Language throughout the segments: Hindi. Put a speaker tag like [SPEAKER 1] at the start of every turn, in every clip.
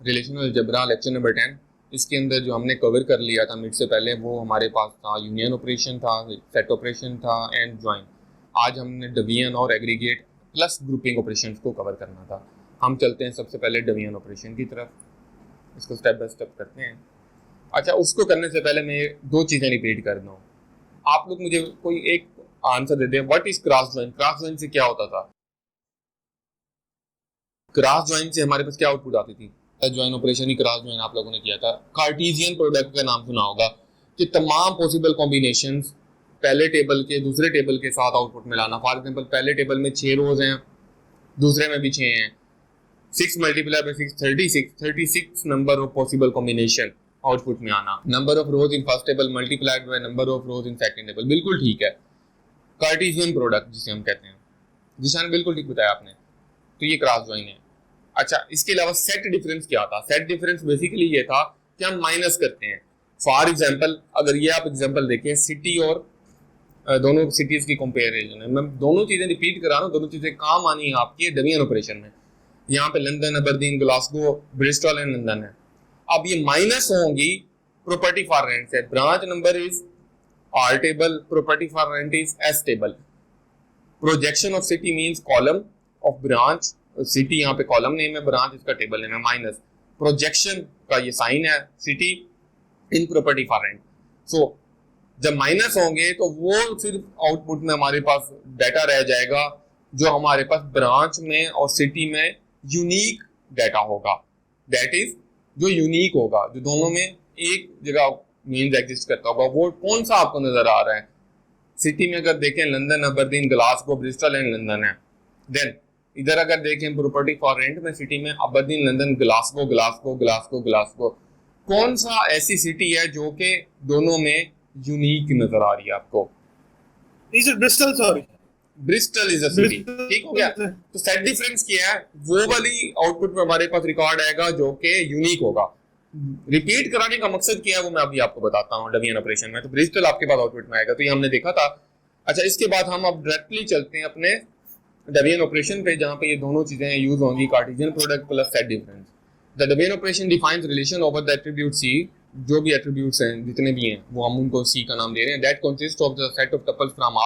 [SPEAKER 1] Relational algebra lecture number 10। इसके अंदर जो हमने कवर कर लिया था मिड से पहले वो हमारे पास था यूनियन ऑपरेशन था, सेट ऑपरेशन था एंड ज्वाइन। आज हमने डिवीजन और एग्रीगेट प्लस ग्रुपिंग ऑपरेशन को कवर करना था। हम चलते हैं सबसे पहले डिवीजन ऑपरेशन की तरफ, इसको स्टेप बाय स्टेप करते हैं। अच्छा, उसको करने से पहले मैं दो चीज़ें रिपीट कर दूँ। आप लोग मुझे कोई एक आंसर दे दें, what is cross join. Cross join से क्या होता था? क्रॉस ज्वाइन से हमारे पास क्या आउटपुट आती थी? ज्वाइन ऑपरेशन ही क्रॉस ज्वाइन आप लोगों ने किया था। कार्टेशियन प्रोडक्ट का नाम सुना होगा कि तमाम पॉसिबल कॉम्बिनेशंस पहले टेबल के दूसरे टेबल के साथ आउटपुट में लाना। फॉर एग्जांपल पहले टेबल में 6 रोज हैं, दूसरे में भी 6 हैं। 6 multiply by 6 36 number of possible combination output में आना। Number of rose in first table multiplied by number of rose in second table. बिल्कुल ठीक है, कार्टेशियन प्रोडक्ट जिसे हम कहते हैं। जिशान बिल्कुल ठीक बताया आपने, तो ये क्रॉस ज्वाइन है। अच्छा, इसके अलावा सेट डिफरेंस क्या था? सेट डिफरेंस बेसिकली ये था कि हम माइनस करते हैं। फॉर एग्जांपल अगर ये आप एग्जांपल देखें, सिटी और दोनों सिटीज की कंपेरिजन है। मैं दोनों चीजें रिपीट करा रहा हूं, दोनों चीजें काम आनी है आपकी डिवीजन ऑपरेशन में। यहाँ पे London, Aberdeen, Glasgow, Bristol and London है। अब ये माइनस होंगी प्रॉपर्टी फॉर रेंट से। Branch number is R table, property for rent is S table. Projection of city means column of branch. City यहाँ पे कॉलम नेम है, ब्रांच इसका टेबल नेम है। माइनस प्रोजेक्शन का ये साइन है, city in property for rent. So जब माइनस होंगे तो वो सिर्फ आउटपुट में हमारे पास डाटा रह जाएगा जो हमारे पास ब्रांच में और सिटी में यूनिक डाटा होगा। दैट इज जो यूनिक होगा, जो दोनों में एक जगह मीन्स एग्जिस्ट करता होगा। वो कौन सा आपको नजर आ रहा है? सिटी में अगर देखें London, Aberdeen, Glasgow, Bristol and London है। देन इधर अगर देखें प्रॉपर्टी फॉर रेंट में सिटी में Aberdeen, London, Glasgow, Glasgow, Glasgow, Glasgow. कौन सा ऐसी सिटी है जो कि दोनों में यूनिक नजर आ रही है आपको?
[SPEAKER 2] Bristol, sorry
[SPEAKER 1] Bristol is a city. ठीक हो गया। तो सेट डिफरेंस क्या है? वो वाली आउटपुट में हमारे पास रिकॉर्ड आएगा जो कि यूनिक होगा। रिपीट कराने का मकसद क्या है वो मैं अभी आपको बताता हूँ। डिवीजन ऑपरेशन में तो ब्रिस्टल आपके पास आउटपुट में आएगा, तो ये हमने देखा था। अच्छा, इसके बाद हम अब डायरेक्टली चलते हैं अपने डिवीजन ऑपरेशन पे, जहां पे ये दोनों चीजें यूज होंगी, Cartesian product plus set difference. The division operation defines relation over the attribute C. जो भी एट्रीब्यूट्स हैं जितने भी हैं वो हम उनको सी का नाम दे रहे हैं। That consist of the set of tuples from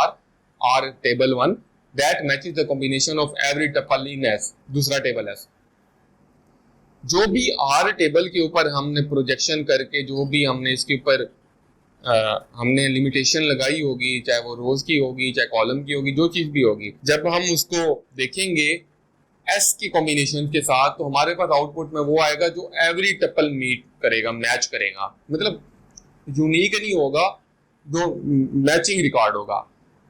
[SPEAKER 1] R table 1 that matches the combination of every tuple in S. दूसरा टेबल एस। जो भी आर टेबल के ऊपर हमने प्रोजेक्शन करके जो भी हमने इसके ऊपर हमने लिमिटेशन लगाई होगी, चाहे वो रोज की होगी चाहे कॉलम की होगी, जो चीज भी होगी, जब हम उसको देखेंगे एस की कॉम्बिनेशन के साथ तो हमारे पास आउटपुट में वो आएगा जो एवरी टपल मीट करेगा, मैच करेगा। मतलब यूनिक नहीं होगा, जो मैचिंग रिकॉर्ड होगा।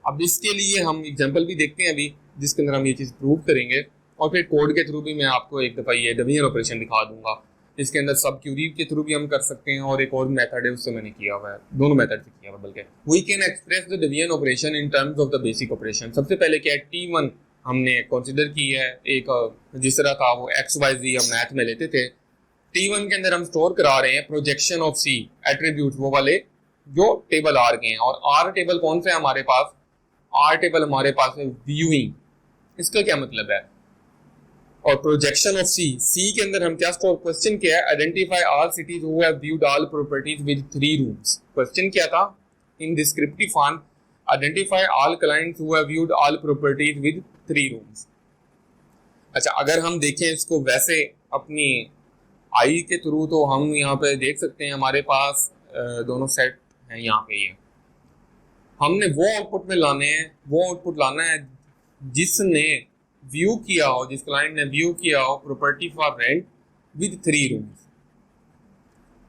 [SPEAKER 1] अब इसके लिए हम एग्जांपल भी देखते हैं अभी, जिसके अंदर हम ये चीज प्रूव करेंगे और फिर कोड के थ्रू भी मैं आपको एक दफा ये डिवीजन ऑपरेशन दिखा दूंगा। इसके अंदर सब क्यूरी के थ्रू भी हम कर सकते हैं और एक और मेथड है उससे मैंने किया हुआ है। दोनों मेथड से किया हुआ बल्कि। We can express the division operation in terms of the basic operation. सबसे पहले क्या है, T1 हमने कंसीडर की है। एक जिस तरह था वो XYZ हम मैथ में लेते थे। T1 के अंदर हम स्टोर करा रहे हैं प्रोजेक्शन ऑफ सी एट्रीब्यूट, वो वाले जो टेबल आर के हैं। और आर टेबल कौन से है हमारे पास? आर टेबल हमारे पास है व्यूइंग। इसका क्या मतलब है? और प्रोजेक्शन ऑफ सी, सी के अंदर हम क्या स्टोर, क्वेश्चन क्या है, identify all cities who have viewed all properties with 3 rooms. Question क्या था इन descriptive form? Identify all clients who have viewed all properties with 3 rooms. अच्छा, अगर हम देखें इसको वैसे अपनी आई के थ्रू तो हम यहाँ पे देख सकते हैं हमारे पास दोनों सेट हैं यहाँ पे। ये हमने वो आउटपुट में लाने हैं, वो आउटपुट लाना है जिसने व्यू किया हो, जिस क्लाइंट ने व्यू किया हो property for rent with 3 rooms.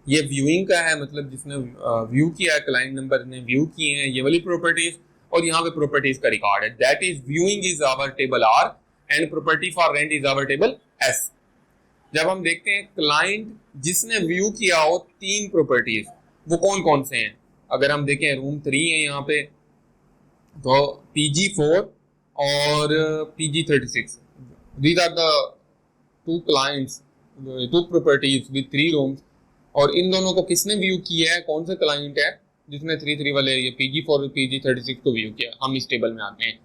[SPEAKER 1] ये व्यूइंग का है, मतलब जिसने व्यू किया है, क्लाइंट नंबर ने व्यू किए हैं ये वाली प्रॉपर्टीज, और यहाँ पे प्रॉपर्टीज का रिकॉर्ड है। That is viewing is our table R and property for rent is our table S. जब हम देखते हैं क्लाइंट जिसने व्यू किया हो 3 प्रॉपर्टीज, वो कौन कौन से हैं? अगर हम देखें रूम 3 है यहाँ पे, तो PG4 और PG36, these are the 2 clients, 2 properties with 3 rooms। और इन दोनों को किसने व्यू किया है? कौन सा क्लाइंट है जिसने 3 वाले ये PG4 और PG36 को व्यू किया? हम इस टेबल में आते हैं।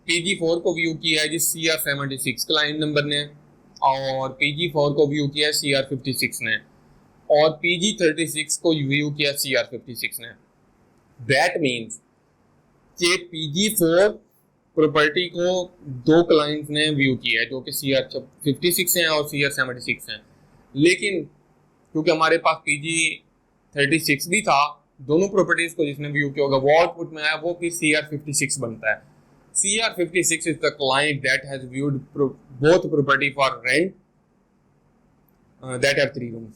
[SPEAKER 1] PG4 को व्यू किया है जी CR76 क्लाइंट नंबर ने, और PG4 को व्यू किया CR56 ने और PG36 को व्यू किया CR56 ने। दैट मीन्स कि PG4 प्रॉपर्टी को दो क्लाइंट्स ने व्यू किया है जो कि CR56 हैं और CR76 हैं, लेकिन क्योंकि हमारे पास PG36 भी था, दोनों प्रॉपर्टीज को जिसने व्यू किया होगा वो आउटपुट में आया, वो फिर CR56 बनता है। CR56 is the client that has viewed both property for rent that have 3 rooms.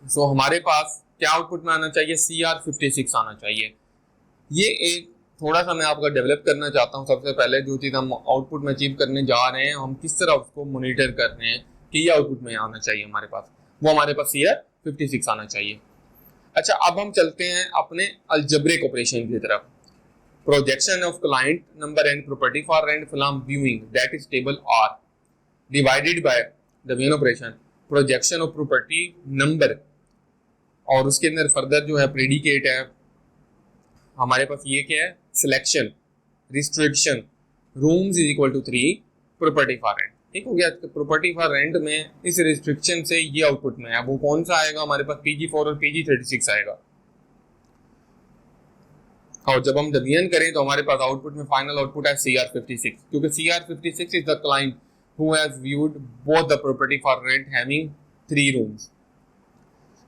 [SPEAKER 1] So हमारे पास क्या आउटपुट में आना चाहिए? CR56 आना चाहिए। ये एक थोड़ा सा मैं आपका डेवलप करना चाहता हूँ। सबसे पहले जो चीज़ हम आउटपुट में अचीव करने जा रहे हैं, हम किस तरह उसको मॉनिटर कर रहे हैं कि ये आउटपुट में आना चाहिए हमारे पास, वो हमारे पास CR56 आना चाहिए। अच्छा, अब हम चलते हैं अपने अलजेब्रिक ऑपरेशन की तरफ। Projection of client number and property for rent from viewing that is table R divided by the main operation projection of property number, और उसके अंदर फर्दर जो है प्रेडिकेट है हमारे पास ये क्या है? Selection restriction rooms is equal to 3 property for rent. ठीक हो गया। प्रॉपर्टी फॉर रेंट में इस रिस्ट्रिक्शन से ये आउटपुट में है, वो कौन सा आएगा? हमारे पास PG4 और PG36 आएगा। और जब हम डिवीजन करें तो हमारे पास आउटपुट में फाइनल आउटपुट है CR56, क्योंकि CR56 is the client who has viewed both the property for rent having 3 rooms.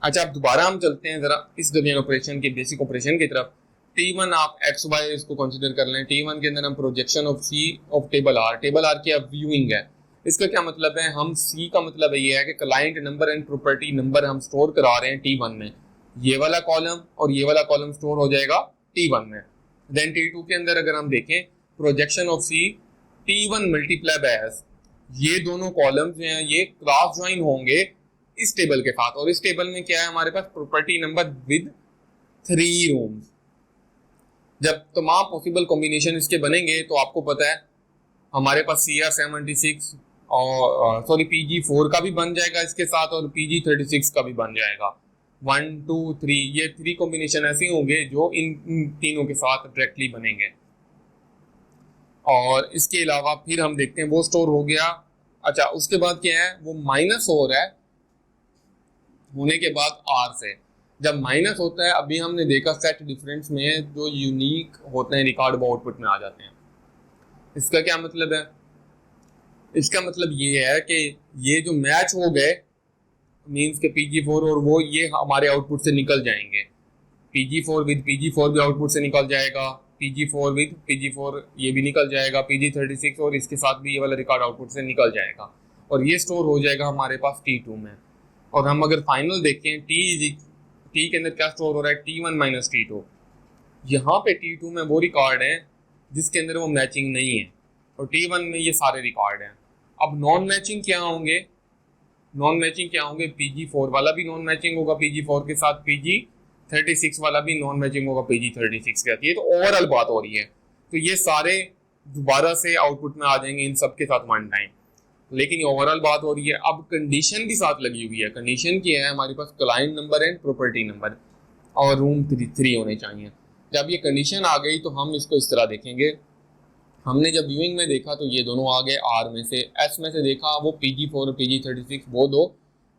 [SPEAKER 1] अच्छा, अब दोबारा हम चलते हैं जरा इस डिवीजन ऑपरेशन के बेसिक ऑपरेशन की तरफ। T1 आप XY इसको कंसीडर कर लें। T1 के अंदर हम projection of C of table R, table R की अब व्यूइंग है। इसका क्या मतलब है? हम C का मतलब ये है कि client number and property number हम स्टोर करा रहे हैं T1 में। ये वाला कॉलम और ये वाला कॉलम स्टोर हो जाएगा T1 में। देन T2 के अंदर अगर हम देखें projection of C T1 multiply by S, ये दोनों कॉलम्स जो हैं ये क्रॉस ज्वाइन होंगे इस टेबल के साथ, और इस टेबल में क्या है हमारे पास? Property number with 3 rooms. जब तमाम पॉसिबल कॉम्बिनेशन इसके बनेंगे तो आपको पता है हमारे पास CR76 और PG4 का भी बन जाएगा इसके साथ, और PG36 का भी बन जाएगा। 1 2 3 ये 3 कॉम्बिनेशन ऐसे होंगे जो इन तीनों के साथ डायरेक्टली बनेंगे। और इसके अलावा फिर हम देखते हैं वो स्टोर हो गया। अच्छा, उसके बाद क्या है? वो माइनस हो रहा है होने के बाद R से। जब माइनस होता है, अभी हमने देखा सेट डिफरेंस में जो यूनिक होते हैं रिकॉर्ड वो आउटपुट में आ जाते हैं। इसका क्या मतलब है? इसका मतलब ये है कि ये जो मैच हो गए मींस के PG4 और वो ये हमारे आउटपुट से निकल जाएंगे। PG4 विद PG4 भी आउटपुट से निकल जाएगा, PG4 विद PG4 ये भी निकल जाएगा, PG36 और इसके साथ भी ये वाला रिकॉर्ड आउटपुट से निकल जाएगा, और ये स्टोर हो जाएगा हमारे पास T2 में। और हम अगर फाइनल देखें T के अंदर क्या स्टोर हो रहा है? T1 minus T2। यहाँ पे T2 में वो रिकॉर्ड है जिसके अंदर वो मैचिंग नहीं है, और T1 में ये सारे रिकॉर्ड हैं। अब नॉन मैचिंग क्या होंगे? नॉन मैचिंग क्या होंगे? PG4 वाला भी नॉन मैचिंग होगा PG4 के साथ, PG36 वाला भी नॉन मैचिंग होगा PG36 के साथ। ये तो ओवरऑल बात हो रही है, तो ये सारे दोबारा से आउटपुट में आ जाएंगे इन सब के साथ वन टाइम, लेकिन ये ओवरऑल बात हो रही है। अब कंडीशन भी साथ लगी हुई है। कंडीशन क्या है? हमारे पास client number and property number और रूम 3 होने चाहिए। जब ये कंडीशन आ गई तो हम इसको इस तरह देखेंगे। हमने जब व्यूइंग में देखा तो ये दोनों आ गए R में से, S में से देखा वो PG4 और PG36 वो दो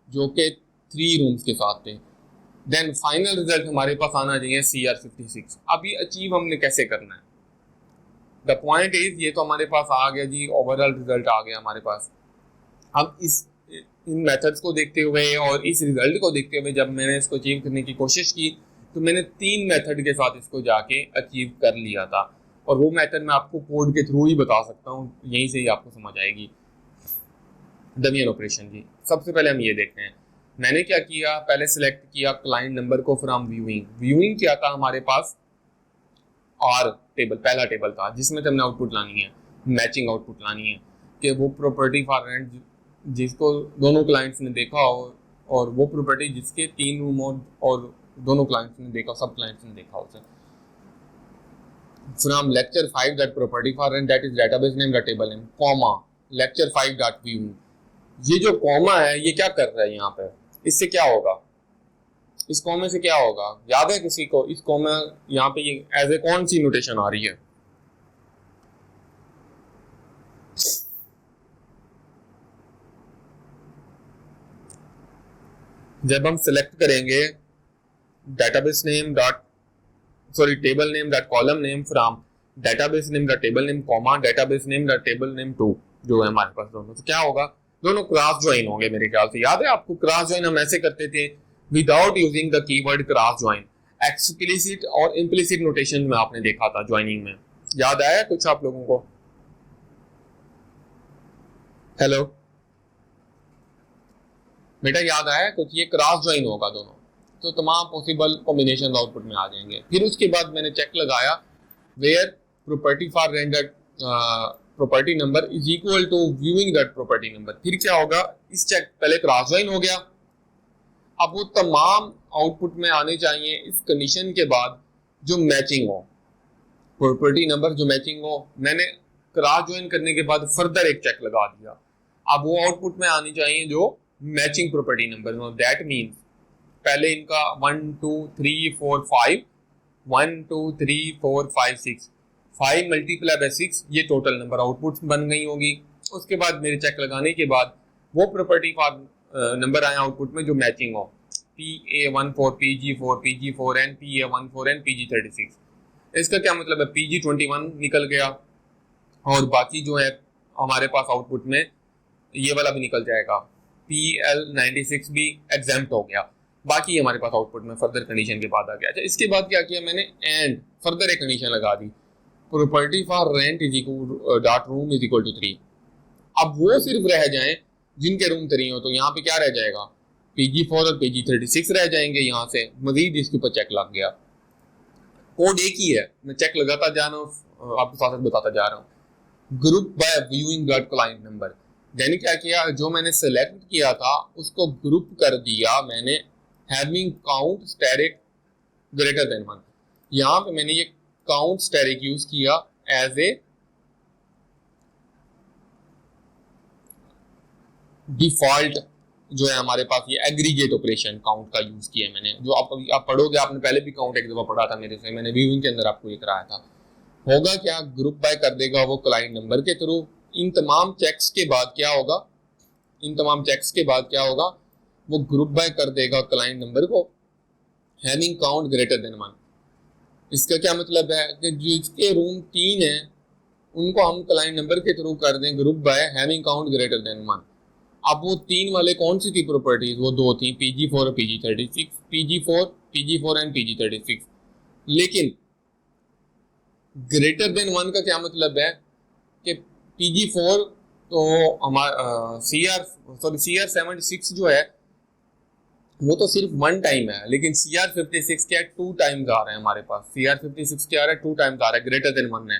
[SPEAKER 1] जो कि 3 रूम्स के साथ थे। देन फाइनल रिजल्ट हमारे पास आना चाहिए CR56। अब ये अचीव हमने कैसे करना है? द पॉइंट इज ये तो हमारे पास आ गया जी, ओवरऑल रिजल्ट आ गया हमारे पास। अब इन मेथड्स को देखते हुए और इस रिजल्ट को देखते हुए जब मैंने इसको अचीव करने की कोशिश की तो मैंने 3 मेथड के साथ इसको जाके अचीव कर लिया था, और वो मेथड मैं आपको कोड के थ्रू ही बता सकता हूँ, यहीं से ही आपको समझ आएगी डमीन ऑपरेशन की। सबसे पहले हम ये देखते हैं मैंने क्या किया। पहले सिलेक्ट किया क्लाइंट नंबर को फ्रॉम व्यूइंग। व्यूइंग क्या था हमारे पास? R टेबल, पहला टेबल था जिसमें हमने आउटपुट लानी है, मैचिंग आउटपुट लानी है कि वो प्रॉपर्टी फॉर रेंट जिसको दोनों क्लाइंट्स ने देखा हो, और वो प्रॉपर्टी जिसके 3 रूम और दोनों क्लाइंट्स ने देखा, सब क्लाइंट्स ने देखा उसे। From lecture 5 that property for rent that is database name the table name comma lecture 5 dot view. ये जो कॉमा है ये क्या कर रहा है यहाँ पे? इससे क्या होगा? इस कॉमे से क्या होगा? याद है किसी को? इस कॉमा यहाँ पे ये एज ए कौन सी नोटेशन आ रही है? जब हम सिलेक्ट करेंगे database name dot sorry table name dot column name from database name dot table name comma database name dot table name 2 जो है हमारे पास दोनों, तो क्या होगा, दोनों क्रॉस ज्वाइन होंगे मेरे ख्याल से। याद है आपको क्रॉस ज्वाइन हम ऐसे करते थे without using the keyword cross join, explicit और इम्प्लिसिट नोटेशन में आपने देखा था ज्वाइनिंग में। याद आया कुछ आप लोगों को? हेलो बेटा याद आया कुछ? ये क्रॉस ज्वाइन होगा दोनों, तो तमाम पॉसिबल कॉम्बिनेशन आउटपुट में आ जाएंगे। फिर उसके बाद मैंने चेक लगाया where property for rendered property number is equal to viewing that property number. फिर क्या होगा, इस चेक पहले क्रॉस ज्वाइन हो गया, अब वो तमाम आउटपुट में आने चाहिए इस कंडीशन के बाद जो मैचिंग हो, प्रॉपर्टी नंबर जो मैचिंग हो। मैंने क्रॉस ज्वाइन करने के बाद फर्दर एक चेक लगा दिया, अब वो आउटपुट में आनी चाहिए जो matching property number. That means पहले इनका 1 2 3 4 5 1 2 3 4 5 6 5 मल्टीप्लाई बाय 6 ये टोटल नंबर आउटपुट बन गई होगी। उसके बाद मेरे चेक लगाने के बाद वो प्रॉपर्टी फॉर नंबर आए आउटपुट में जो मैचिंग हो, PA14 PG4 PG4N PA14N PG36। इसका क्या मतलब है, PG21 निकल गया और बाकी जो है हमारे पास आउटपुट में ये वाला भी निकल जाएगा, PL96 भी एग्जाम्प्ट हो गया। बाकी हमारे पास आउटपुट में फर्दर कंडीशन के बाद आ गया। अच्छा इसके बाद क्या किया मैंने, एंड फर्दर एक कंडीशन लगा दी, property for rent is equal dot room is equal to 3। अब वो सिर्फ रह जाएं जिनके रूम 3 हो, तो यहाँ पे क्या रह जाएगा, PG4 और PG36 रह जाएंगे। यहाँ से मजीद इसके ऊपर चेक लग गया। कोड एक ही है, मैं चेक लगाता जा रहा हूँ, आपको साथ साथ बताता जा रहा हूँ। Group by viewing dot client number, यानी क्या किया, जो मैंने सेलेक्ट किया था उसको ग्रुप कर दिया मैंने having count static greater than 1। यहाँ पे मैंने ये काउंट स्टैटिक यूज किया एज ए डिफॉल्ट, जो है हमारे पास ये एग्रीगेट ऑपरेशन काउंट का यूज किया मैंने। जो आप पढ़ोगे, आपने पहले भी काउंट एक दफा पढ़ा था मेरे से, मैंने व्यूइंग के अंदर आपको ये कराया था। होगा क्या, ग्रुप बाय कर देगा वो क्लाइंट नंबर के थ्रू। इन तमाम चेक्स के बाद क्या होगा, इन तमाम चेक्स के बाद क्या होगा, वो ग्रुप बाय कर देगा क्लाइंट नंबर को हैविंग काउंट ग्रेटर देन 1। इसका क्या मतलब है कि जिसके रूम 3 है उनको हम क्लाइंट नंबर के थ्रू कर दें group by having count greater then 1। अब वो 3 वाले कौन सी थी प्रॉपर्टीज, वो 2 थी, PG4 और PG36, PG4 एंड PG36। लेकिन ग्रेटर देन 1 का क्या मतलब है कि PG4 तो हमारा CR76 जो है वो तो सिर्फ 1 टाइम है, लेकिन CR56 क्या 2 टाइम्स आ रहे हैं हमारे पास। CR56 क्या आ रहा है, 2 टाइम्स आ रहा है, ग्रेटर देन 1 है।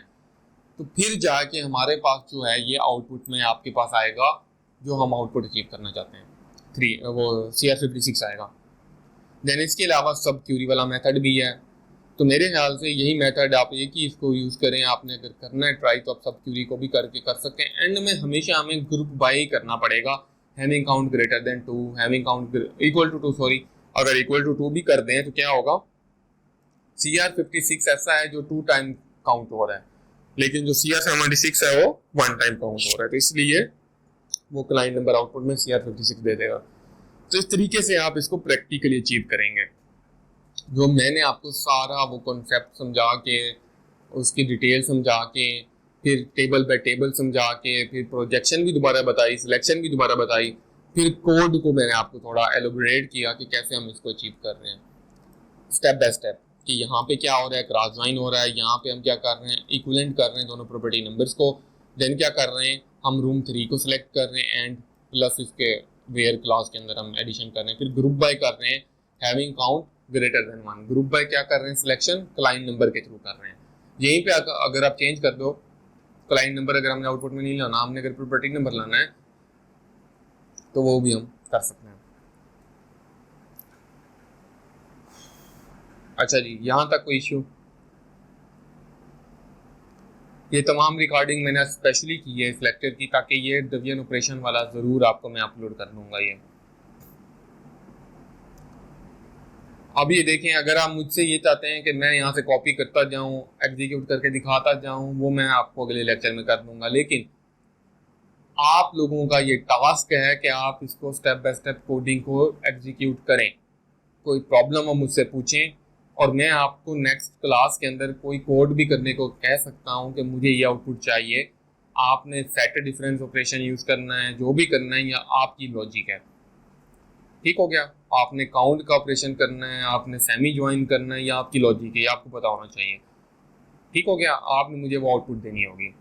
[SPEAKER 1] तो फिर जाके हमारे पास जो है ये आउटपुट में आपके पास आएगा जो हम आउटपुट अचीव करना चाहते हैं, 3 वो CR56 आएगा। देन इसके अलावा सब क्यूरी वाला मेथड भी है, तो मेरे ख्याल से यही मेथड आप एक ही इसको यूज़ करें। आपने अगर करना है ट्राई तो आप सब क्यूरी को भी करके कर सकते हैं। एंड में हमेशा हमें ग्रुप बाय ही करना पड़ेगा, having count greater than 2, having count equal to 2, sorry अगर इक्वल टू 2 भी कर दें तो क्या होगा, CR56 ऐसा है जो 2 टाइम काउंट हो रहा है, लेकिन जो CR76 है वो 1 टाइम काउंट हो रहा है, तो इसलिए वो क्लाइंट नंबर आउटपुट में CR56 दे देगा। तो इस तरीके से आप इसको प्रैक्टिकली अचीव करेंगे। जो मैंने आपको सारा वो कॉन्सेप्ट समझा के, उसकी डिटेल समझा के, फिर टेबल बाय टेबल समझा के, फिर प्रोजेक्शन भी दोबारा बताई, सिलेक्शन भी दोबारा बताई, फिर कोड को मैंने आपको थोड़ा एलोबरेट किया कि कैसे हम इसको अचीव कर रहे हैं स्टेप बाय स्टेप, कि यहाँ पे क्या हो रहा है, क्रॉस ज्वाइन हो रहा है, यहाँ पे हम क्या कर रहे हैं, इक्विवेलेंट कर रहे हैं दोनों प्रॉपर्टी नंबर्स को। देन क्या कर रहे हैं, हम रूम 3 को सिलेक्ट कर रहे हैं एंड प्लस इसके वेयर क्लास के अंदर हम एडिशन कर रहे हैं। फिर ग्रुप बाय कर रहे हैं having count greater then 1। Group by क्या कर रहे हैं, सिलेक्शन क्लाइंट नंबर के थ्रू कर रहे हैं। यहीं पे अगर आप चेंज कर दो, क्लाइंट नंबर अगर हमने आउटपुट में नहीं लाना, हमने अगर प्रॉपर्टी नंबर लाना है तो वो भी हम कर सकते हैं। अच्छा जी, यहाँ तक कोई इश्यू? ये तमाम रिकॉर्डिंग मैंने स्पेशली की है इस लेक्चर की, ताकि ये डिवीजन ऑपरेशन वाला ज़रूर आपको मैं अपलोड कर दूंगा। ये अब ये देखें, अगर आप मुझसे ये चाहते हैं कि मैं यहाँ से कॉपी करता जाऊँ, एग्जीक्यूट करके दिखाता जाऊँ, वो मैं आपको अगले लेक्चर में कर दूंगा। लेकिन आप लोगों का ये टास्क है कि आप इसको स्टेप बाय स्टेप कोडिंग को एग्जीक्यूट करें। कोई प्रॉब्लम हो मुझसे पूछें और मैं आपको नेक्स्ट क्लास के अंदर कोई कोड भी करने को कह सकता हूं कि मुझे ये आउटपुट चाहिए। आपने सेट डिफरेंस ऑपरेशन यूज करना है, जो भी करना है, या आपकी लॉजिक है। ठीक हो गया। आपने काउंट का ऑपरेशन करना है, आपने सेमी ज्वाइन करना है, या आपकी लॉजिक है, ये आपको पता होना चाहिए। ठीक हो गया। आपने मुझे वो आउटपुट देनी होगी।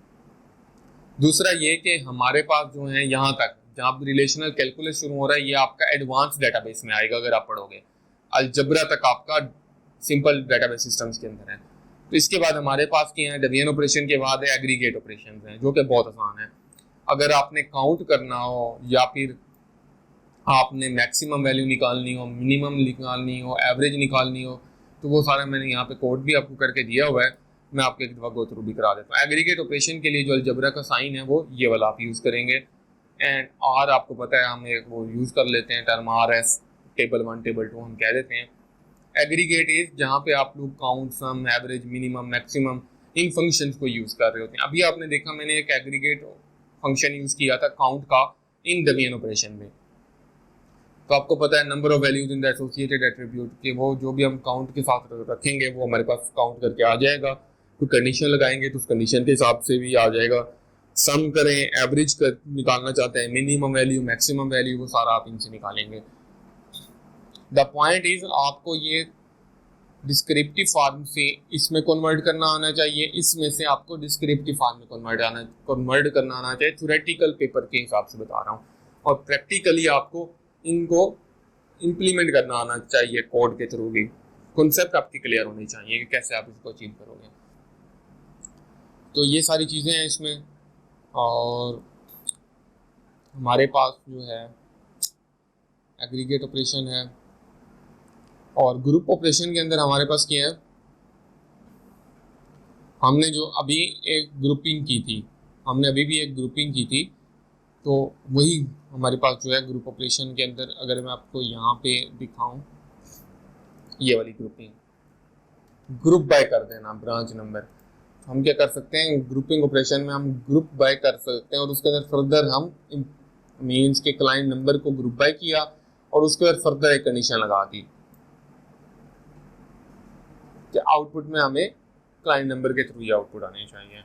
[SPEAKER 1] दूसरा ये कि हमारे पास जो है यहाँ तक जहाँ रिलेशनल कैलकुलस शुरू हो रहा है, ये आपका एडवांस डेटाबेस में आएगा अगर आप पढ़ोगे। अलजबरा तक आपका सिंपल डेटाबेस सिस्टम्स के अंदर है। तो इसके बाद हमारे पास क्या है, डिवीजन ऑपरेशन के बाद है एग्रीगेट ऑपरेशंस हैं, जो कि बहुत आसान है। अगर आपने काउंट करना हो या फिर आपने मैक्सिमम वैल्यू निकालनी हो, मिनिमम निकालनी हो, एवरेज निकालनी हो, तो वो सारा मैंने यहाँ पे कोड भी आपको करके दिया हुआ है। मैं आपको एक दफ़ा गो थ्रू भी करा देता हूँ। एग्रीगेट ऑपरेशन के लिए जो अलजबरा का साइन है वो ये वाला आप यूज़ करेंगे। एंड आर आपको पता है, हम एक वो यूज़ कर लेते हैं term R S, table 1 table 2 हम कह देते हैं। एग्रीगेट इज जहाँ पे आप लोग count, sum, average, minimum, maximum इन फंक्शंस को यूज़ कर रहे होते हैं। अभी आपने देखा मैंने एक एग्रीगेट फंक्शन यूज़ किया था काउंट का इन डिवीजन ऑपरेशन में। तो आपको पता है number of values in the associated attribute के वो जो भी हम काउंट के साथ रखेंगे वो हमारे पास काउंट करके आ जाएगा। कोई कंडीशन लगाएंगे तो उस कंडीशन के हिसाब से भी आ जाएगा। सम करें, एवरेज कर निकालना चाहते हैं, मिनिमम वैल्यू, मैक्सिमम वैल्यू, वो सारा आप इनसे निकालेंगे। द पॉइंट इज आपको ये डिस्क्रिप्टिव फार्म से इसमें कन्वर्ट करना आना चाहिए, इसमें से आपको डिस्क्रिप्टिव फार्म में कन्वर्ट करना आना चाहिए। थ्योरेटिकल पेपर के हिसाब से बता रहा हूँ, और प्रैक्टिकली आपको इनको इम्प्लीमेंट करना आना चाहिए कोड के थ्रू भी। कॉन्सेप्ट आपकी क्लियर होनी चाहिए कि कैसे आप इसको अचीव करोगे। तो ये सारी चीज़ें हैं इसमें। और हमारे पास जो है एग्रीगेट ऑपरेशन है, और ग्रुप ऑपरेशन के अंदर हमारे पास क्या है, हमने जो अभी एक ग्रुपिंग की थी, हमने अभी भी एक ग्रुपिंग की थी, तो वही हमारे पास जो है ग्रुप ऑपरेशन के अंदर, अगर मैं आपको यहाँ पे दिखाऊं, ये वाली ग्रुपिंग, ग्रुप बाय कर देना ब्रांच नंबर। हम क्या कर सकते हैं, ग्रुपिंग ऑपरेशन में हम ग्रुप बाय कर सकते हैं, और उसके अंदर फर्दर हम मीन्स के क्लाइंट नंबर को ग्रुप बाय किया और उसके बाद फर्दर एक कंडीशन लगा दी कि आउटपुट में हमें क्लाइंट नंबर के थ्रू ये आउटपुट आने चाहिए।